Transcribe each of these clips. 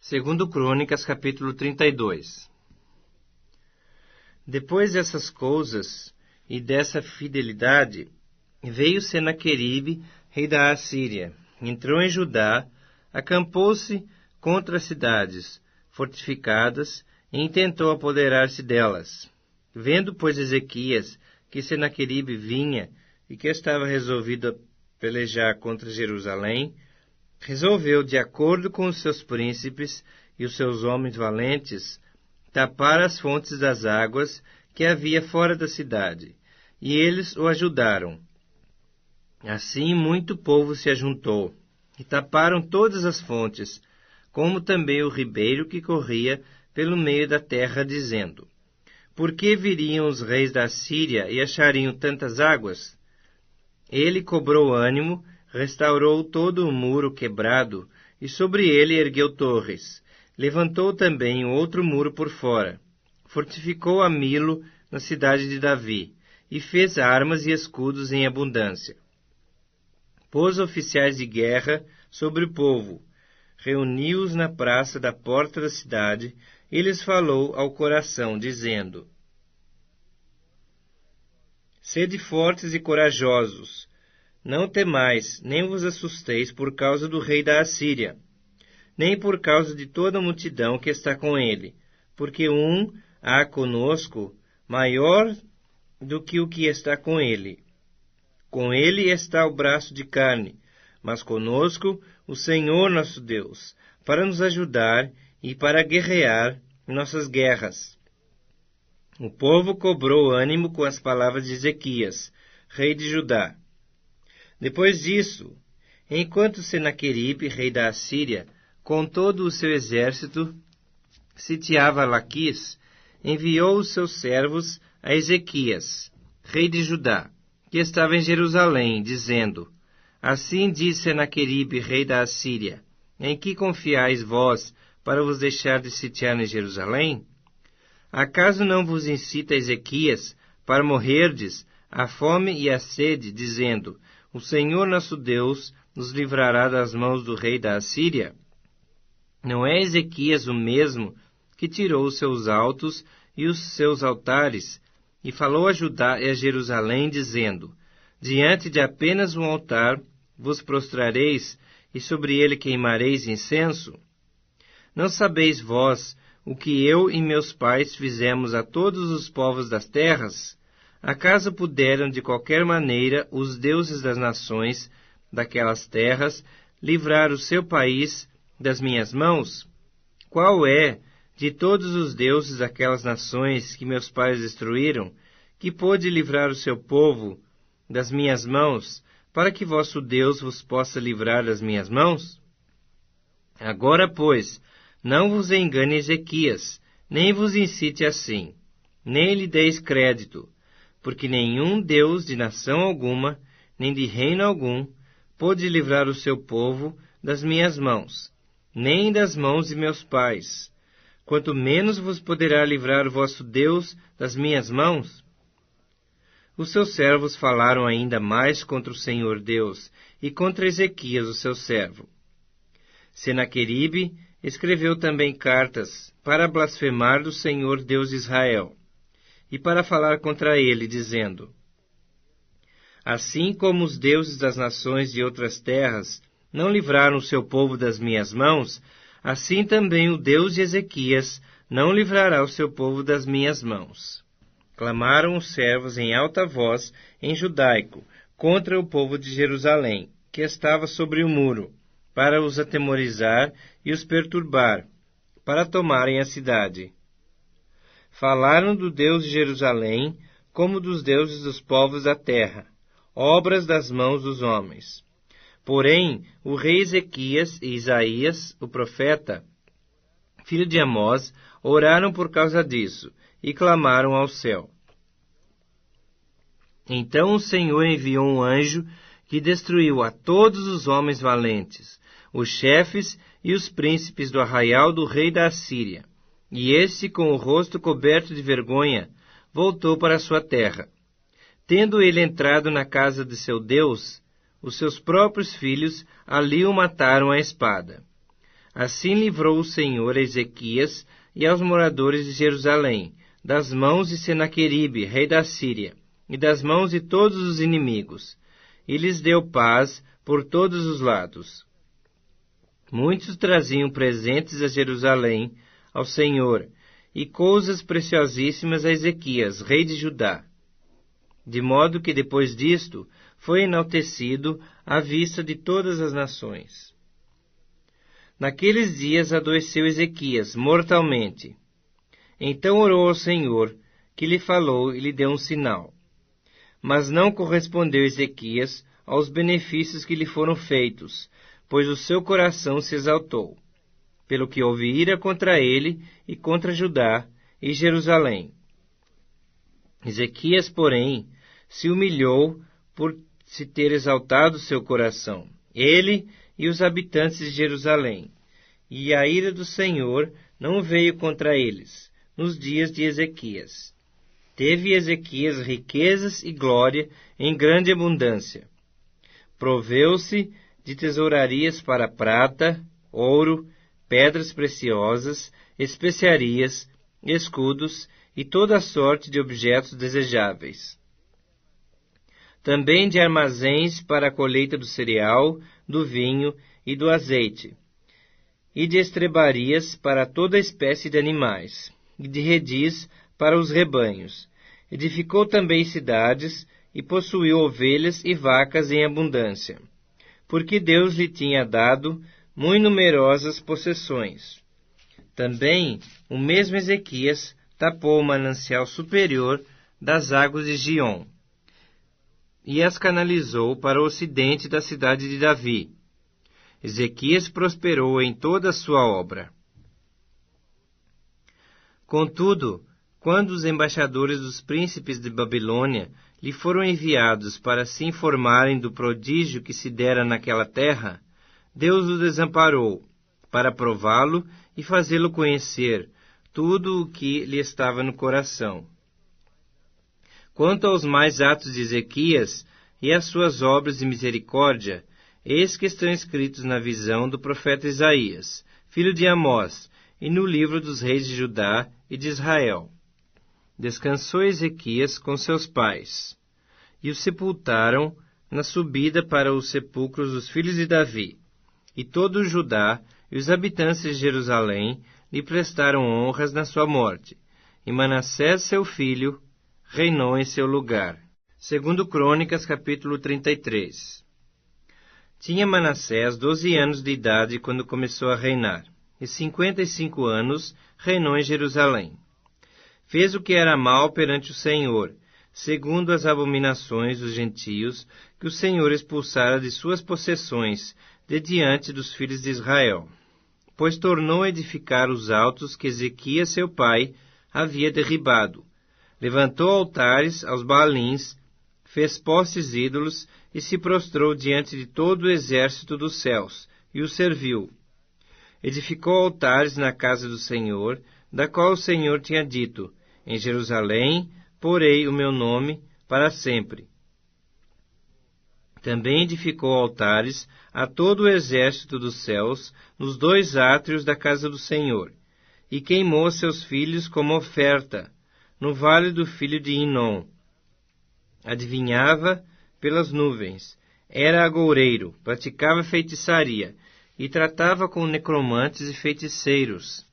Segundo Crônicas, capítulo 32. Depois dessas coisas e dessa fidelidade, veio Senaqueribe, rei da Assíria, entrou em Judá, acampou-se contra as cidades fortificadas e intentou apoderar-se delas. Vendo, pois, Ezequias que Senaqueribe vinha e que estava resolvido a pelejar contra Jerusalém, resolveu, de acordo com os seus príncipes e os seus homens valentes, tapar as fontes das águas que havia fora da cidade, e eles o ajudaram. Assim muito povo se ajuntou, e taparam todas as fontes, como também o ribeiro que corria pelo meio da terra, dizendo: Por que viriam os reis da Síria e achariam tantas águas? Ele cobrou ânimo, restaurou todo o muro quebrado, e sobre ele ergueu torres. Levantou também outro muro por fora. Fortificou a Milo, na cidade de Davi, e fez armas e escudos em abundância. Pôs oficiais de guerra sobre o povo, reuniu-os na praça da porta da cidade, e lhes falou ao coração, dizendo: Sede fortes e corajosos, não temais, nem vos assusteis por causa do rei da Assíria, nem por causa de toda a multidão que está com ele, porque há conosco maior do que o que está com ele. Com ele está o braço de carne, mas conosco o Senhor nosso Deus, para nos ajudar e para guerrear nossas guerras. O povo cobrou ânimo com as palavras de Ezequias, rei de Judá. Depois disso, enquanto Senaqueribe, rei da Assíria, com todo o seu exército, sitiava Laquis, enviou os seus servos a Ezequias, rei de Judá, que estava em Jerusalém, dizendo: Assim diz Senaqueribe, rei da Assíria: Em que confiais vós para vos deixar de sitiar em Jerusalém? Acaso não vos incita Ezequias para morrerdes a fome e a sede, dizendo: O Senhor nosso Deus nos livrará das mãos do rei da Assíria? Não é Ezequias o mesmo que tirou os seus altos e os seus altares, e falou a Judá e a Jerusalém, dizendo: Diante de apenas um altar vos prostrareis, e sobre ele queimareis incenso? Não sabeis vós o que eu e meus pais fizemos a todos os povos das terras? Acaso puderam de qualquer maneira os deuses das nações daquelas terras livrar o seu país das minhas mãos? Qual é, de todos os deuses daquelas nações que meus pais destruíram, que pôde livrar o seu povo das minhas mãos, para que vosso Deus vos possa livrar das minhas mãos? Agora, pois, não vos engane Ezequias, nem vos incite assim, nem lhe deis crédito, porque nenhum Deus de nação alguma, nem de reino algum, pôde livrar o seu povo das minhas mãos, nem das mãos de meus pais. Quanto menos vos poderá livrar o vosso Deus das minhas mãos? Os seus servos falaram ainda mais contra o Senhor Deus e contra Ezequias, o seu servo. Senaqueribe escreveu também cartas para blasfemar do Senhor Deus de Israel, e para falar contra ele, dizendo: Assim como os deuses das nações de outras terras não livraram o seu povo das minhas mãos, assim também o Deus de Ezequias não livrará o seu povo das minhas mãos. Clamaram os servos em alta voz em judaico contra o povo de Jerusalém, que estava sobre o muro, para os atemorizar e os perturbar, para tomarem a cidade. Falaram do Deus de Jerusalém como dos deuses dos povos da terra, obras das mãos dos homens. Porém, o rei Ezequias e Isaías, o profeta, filho de Amós, oraram por causa disso e clamaram ao céu. Então o Senhor enviou um anjo que destruiu a todos os homens valentes, os chefes e os príncipes do arraial do rei da Assíria. E este, com o rosto coberto de vergonha, voltou para sua terra. Tendo ele entrado na casa de seu Deus, os seus próprios filhos ali o mataram à espada. Assim livrou o Senhor a Ezequias e aos moradores de Jerusalém, das mãos de Senaqueribe, rei da Síria, e das mãos de todos os inimigos, e lhes deu paz por todos os lados. Muitos traziam presentes a Jerusalém, ao Senhor, e coisas preciosíssimas a Ezequias, rei de Judá. De modo que depois disto foi enaltecido à vista de todas as nações. Naqueles dias adoeceu Ezequias mortalmente. Então orou ao Senhor, que lhe falou e lhe deu um sinal. Mas não correspondeu Ezequias aos benefícios que lhe foram feitos, pois o seu coração se exaltou, pelo que houve ira contra ele e contra Judá e Jerusalém. Ezequias, porém, se humilhou por se ter exaltado seu coração, ele e os habitantes de Jerusalém, e a ira do Senhor não veio contra eles, nos dias de Ezequias. Teve Ezequias riquezas e glória em grande abundância. Proveu-se de tesourarias para prata, ouro, pedras preciosas, especiarias, escudos e toda a sorte de objetos desejáveis. Também de armazéns para a colheita do cereal, do vinho e do azeite, e de estrebarias para toda espécie de animais, e de redis para os rebanhos. Edificou também cidades, e possuiu ovelhas e vacas em abundância, porque Deus lhe tinha dado muito numerosas possessões. Também o mesmo Ezequias tapou o manancial superior das águas de Giom, e as canalizou para o ocidente da cidade de Davi. Ezequias prosperou em toda a sua obra. Contudo, quando os embaixadores dos príncipes de Babilônia lhe foram enviados para se informarem do prodígio que se dera naquela terra, Deus o desamparou, para prová-lo e fazê-lo conhecer tudo o que lhe estava no coração. Quanto aos mais atos de Ezequias e às suas obras de misericórdia, eis que estão escritos na visão do profeta Isaías, filho de Amós, e no livro dos reis de Judá e de Israel. Descansou Ezequias com seus pais, e o sepultaram na subida para os sepulcros dos filhos de Davi. E todo o Judá e os habitantes de Jerusalém lhe prestaram honras na sua morte. E Manassés, seu filho, reinou em seu lugar. Segundo Crônicas, capítulo 33. Tinha Manassés 12 anos de idade quando começou a reinar, e 55 anos reinou em Jerusalém. Fez o que era mal perante o Senhor, segundo as abominações dos gentios que o Senhor expulsara de suas possessões, de diante dos filhos de Israel. Pois tornou a edificar os altos que Ezequias, seu pai, havia derribado. Levantou altares aos Baalins, fez postes ídolos e se prostrou diante de todo o exército dos céus, e o serviu. Edificou altares na casa do Senhor, da qual o Senhor tinha dito: em Jerusalém porei o meu nome para sempre. Também edificou altares a todo o exército dos céus nos 2 átrios da casa do Senhor, e queimou seus filhos como oferta, no vale do filho de Inom. Adivinhava pelas nuvens, era agoureiro, praticava feitiçaria, e tratava com necromantes e feiticeiros.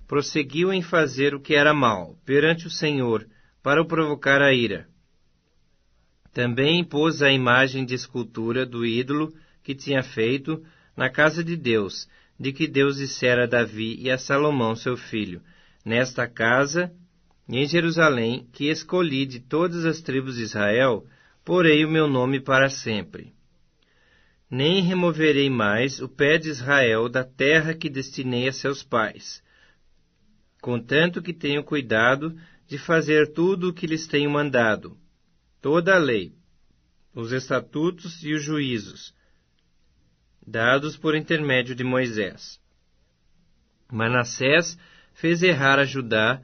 Prosseguiu em fazer o que era mal perante o Senhor, para o provocar a ira. Também pôs a imagem de escultura do ídolo que tinha feito na casa de Deus, de que Deus dissera a Davi e a Salomão seu filho: nesta casa e em Jerusalém, que escolhi de todas as tribos de Israel, porei o meu nome para sempre. Nem removerei mais o pé de Israel da terra que destinei a seus pais, contanto que tenho cuidado de fazer tudo o que lhes tenho mandado, toda a lei, os estatutos e os juízos, dados por intermédio de Moisés. Manassés fez errar a Judá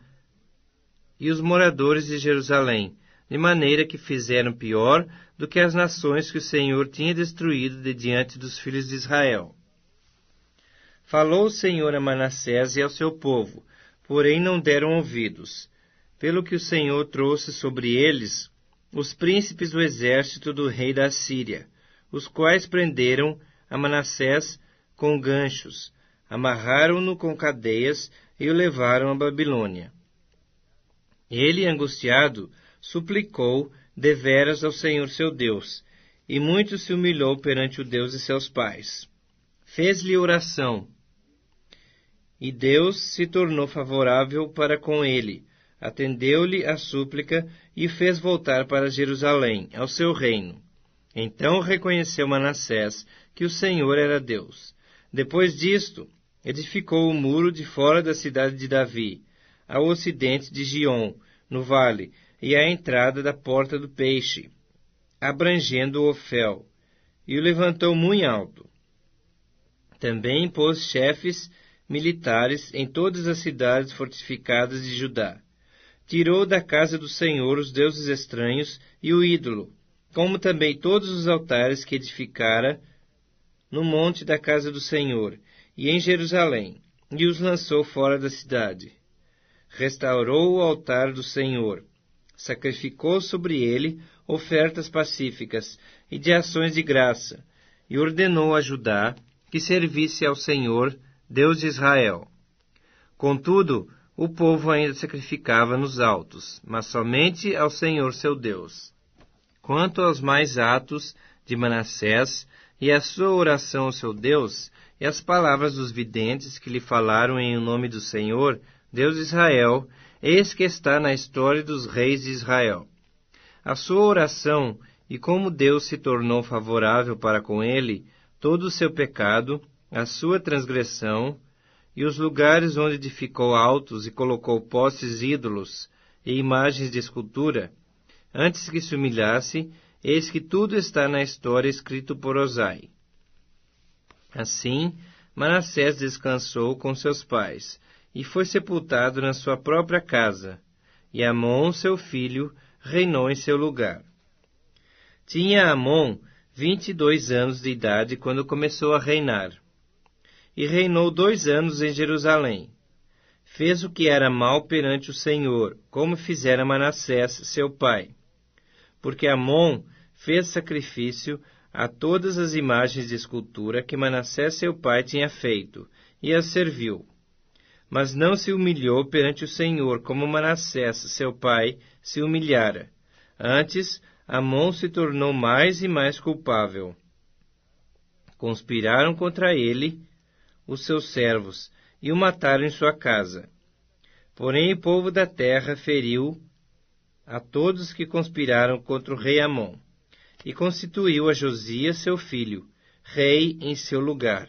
e os moradores de Jerusalém, de maneira que fizeram pior do que as nações que o Senhor tinha destruído de diante dos filhos de Israel. Falou o Senhor a Manassés e ao seu povo, porém não deram ouvidos, pelo que o Senhor trouxe sobre eles os príncipes do exército do rei da Assíria, os quais prenderam a Manassés com ganchos, amarraram-no com cadeias e o levaram à Babilônia. Ele, angustiado, suplicou deveras ao Senhor seu Deus, e muito se humilhou perante o Deus de seus pais. Fez-lhe oração, e Deus se tornou favorável para com ele, atendeu-lhe a súplica e fez voltar para Jerusalém, ao seu reino. Então reconheceu Manassés que o Senhor era Deus. Depois disto, edificou o muro de fora da cidade de Davi, ao ocidente de Giom, no vale, e à entrada da porta do peixe, abrangendo Ofel, e o levantou muito alto. Também pôs chefes militares em todas as cidades fortificadas de Judá. Tirou da casa do Senhor os deuses estranhos e o ídolo, como também todos os altares que edificara no monte da casa do Senhor e em Jerusalém, e os lançou fora da cidade. Restaurou o altar do Senhor, sacrificou sobre ele ofertas pacíficas e de ações de graça, e ordenou a Judá que servisse ao Senhor, Deus de Israel. Contudo, o povo ainda sacrificava nos altos, mas somente ao Senhor seu Deus. Quanto aos mais atos de Manassés e a sua oração ao seu Deus, e as palavras dos videntes que lhe falaram em nome do Senhor, Deus de Israel, eis que está na história dos reis de Israel. A sua oração e como Deus se tornou favorável para com ele, todo o seu pecado, a sua transgressão, e os lugares onde edificou altos e colocou postes ídolos e imagens de escultura, antes que se humilhasse, eis que tudo está na história escrito por Osai. Assim, Manassés descansou com seus pais, e foi sepultado na sua própria casa, e Amon, seu filho, reinou em seu lugar. Tinha Amon 22 anos de idade quando começou a reinar, e reinou 2 anos em Jerusalém. Fez o que era mal perante o Senhor, como fizera Manassés, seu pai. Porque Amon fez sacrifício a todas as imagens de escultura que Manassés, seu pai, tinha feito, e as serviu. Mas não se humilhou perante o Senhor, como Manassés, seu pai, se humilhara. Antes, Amon se tornou mais e mais culpável. Conspiraram contra ele os seus servos, e o mataram em sua casa. Porém o povo da terra feriu a todos que conspiraram contra o rei Amon, e constituiu a Josias seu filho, rei em seu lugar.